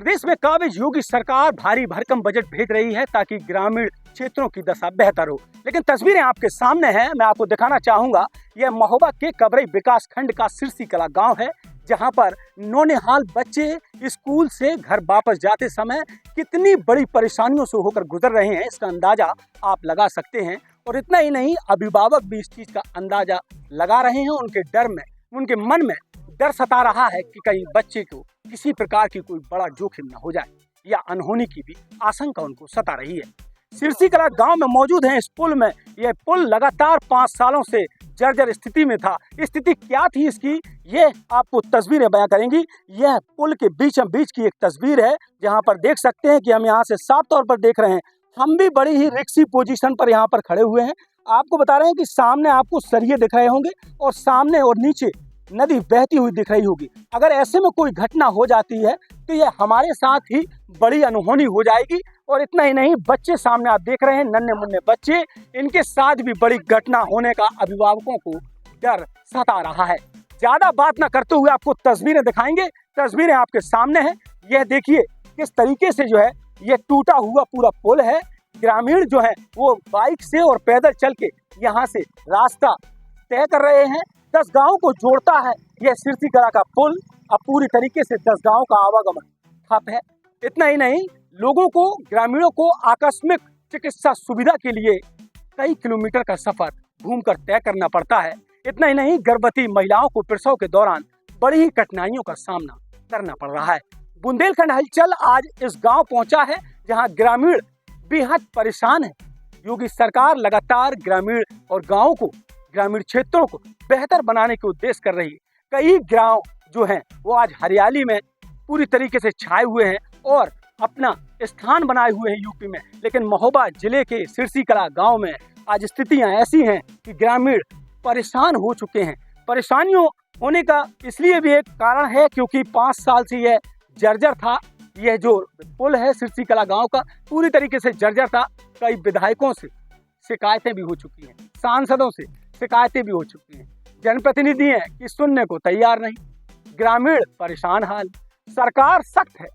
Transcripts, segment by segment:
प्रदेश में काबिज योगी सरकार भारी भरकम बजट भेज रही है ताकि ग्रामीण क्षेत्रों की दशा बेहतर हो। लेकिन तस्वीरें आपके सामने हैं, मैं आपको दिखाना चाहूंगा। यह महोबा के कबरई विकास खंड का सिरसी कला गांव है, जहां पर नौनिहाल बच्चे स्कूल से घर वापस जाते समय कितनी बड़ी परेशानियों से होकर गुजर रहे हैं, इसका अंदाजा आप लगा सकते हैं। और इतना ही नहीं, अभिभावक भी इस चीज का अंदाजा लगा रहे हैं। उनके डर में, उनके मन में डर सता रहा है कि कहीं बच्चे को किसी प्रकार की कोई बड़ा जोखिम न हो जाए, या अनहोनी की भी आशंका उनको सता रही है। सिरसी कला गांव में मौजूद है इस पुल में। यह पुल लगातार 5 सालों से जर्जर स्थिति में था। स्थिति क्या थी इसकी, ये आपको तस्वीरें बयां करेंगी। यह पुल के बीचों बीच की एक तस्वीर है, जहां पर देख सकते हैं कि हम यहां से साफ तौर पर देख रहे हैं। हम भी बड़ी ही रिक्सी पोजीशन पर यहाँ पर खड़े हुए हैं। आपको बता रहे हैं कि सामने आपको सरिये दिख रहे होंगे और सामने और नीचे नदी बहती हुई दिख रही होगी। अगर ऐसे में कोई घटना हो जाती है तो यह हमारे साथ ही बड़ी अनहोनी हो जाएगी। और इतना ही नहीं, बच्चे सामने आप देख रहे हैं, नन्हे मुन्ने बच्चे, इनके साथ भी बड़ी घटना होने का अभिभावकों को डर सता रहा है। ज्यादा बात न करते हुए आपको तस्वीरें दिखाएंगे। तस्वीरें आपके सामने हैं। यह देखिए किस तरीके से जो है यह टूटा हुआ पूरा पुल है। ग्रामीण जो है वो बाइक से और पैदल चल के यहाँ से रास्ता तय कर रहे हैं। 10 गांवों को जोड़ता है यह सिरसी कला का पुल। अब पूरी तरीके से 10 गांवों का आवागमन ठप है। इतना ही नहीं, लोगों को, ग्रामीणों को आकस्मिक चिकित्सा सुविधा के लिए कई किलोमीटर का सफर घूमकर तय करना पड़ता है। इतना ही नहीं, गर्भवती महिलाओं को प्रसव के दौरान बड़ी ही कठिनाइयों का सामना करना पड़ रहा है। बुंदेलखंड हलचल आज इस गांव पहुंचा है, जहां ग्रामीण बेहद परेशान है। योगी सरकार लगातार ग्रामीण और गांवों को, ग्रामीण क्षेत्रों को बेहतर बनाने के उद्देश्य कर रही है। कई गांव जो हैं वो आज हरियाली में पूरी तरीके से छाए हुए हैं और अपना स्थान बनाए हुए हैं यूपी में। लेकिन महोबा जिले के सिरसी कला गांव में आज स्थितियां ऐसी हैं कि ग्रामीण परेशान हो चुके हैं। परेशानियों होने का इसलिए भी एक कारण है क्योंकि 5 साल से यह जर्जर था। यह जो पुल है सिरसी कला गांव का पूरी तरीके से जर्जर था। कई विधायकों से शिकायतें भी हो चुकी हैं, सांसदों से शिकायतें भी हो चुकी हैं। जनप्रतिनिधि हैं कि सुनने को तैयार नहीं। ग्रामीण परेशान हाल। सरकार सख्त है,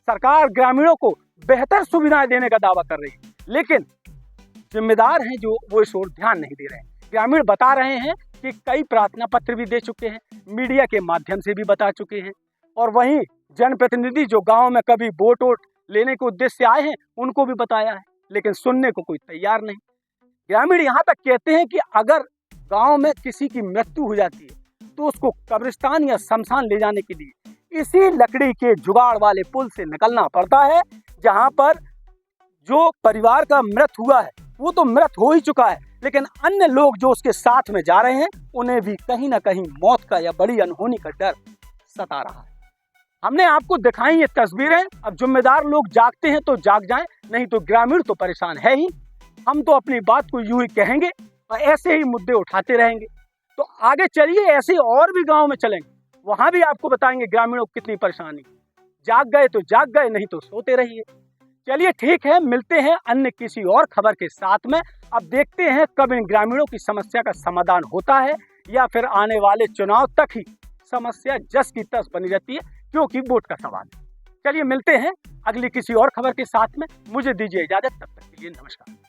सरकार ग्रामीणों को बेहतर सुविधाएं देने का दावा कर रही है, लेकिन जिम्मेदार हैं जो वो इस ओर ध्यान नहीं दे रहे हैं। ग्रामीण बता रहे हैं कि कई प्रार्थना पत्र भी दे चुके हैं, मीडिया के माध्यम से भी बता चुके हैं। और वहीं जनप्रतिनिधि जो गांव में कभी वोट लेने के उद्देश्य से आए हैं, उनको भी बताया है, लेकिन सुनने को कोई तैयार नहीं। ग्रामीण यहाँ तक कहते हैं कि अगर गांव में किसी की मृत्यु हो जाती है तो उसको कब्रिस्तान या शमशान ले जाने के लिए इसी लकड़ी के जुगाड़ वाले पुल से निकलना पड़ता है। जहां पर जो परिवार का मृत हुआ है वो तो मृत हो ही चुका है, लेकिन अन्य लोग जो उसके साथ में जा रहे हैं उन्हें भी कहीं ना कहीं मौत का या बड़ी अनहोनी का डर सता रहा है। हमने आपको दिखाई ये तस्वीरें। अब जिम्मेदार लोग जागते हैं तो जाग जाएं, नहीं तो ग्रामीण तो परेशान है ही। हम तो अपनी बात को यूं ही कहेंगे और ऐसे ही मुद्दे उठाते रहेंगे। तो आगे चलिए, ऐसे और भी गांव में चलेंगे, वहां भी आपको बताएंगे ग्रामीणों को कितनी परेशानी। जाग गए तो जाग गए, नहीं तो सोते रहिए। चलिए ठीक है, मिलते हैं अन्य किसी और खबर के साथ में। अब देखते हैं कब इन ग्रामीणों की समस्या का समाधान होता है, या फिर आने वाले चुनाव तक ही समस्या जस की तस बनी रहती है, क्योंकि वोट का सवाल है। चलिए मिलते हैं अगली किसी और खबर के साथ में। मुझे दीजिए इजाजत, तब तक के लिए नमस्कार।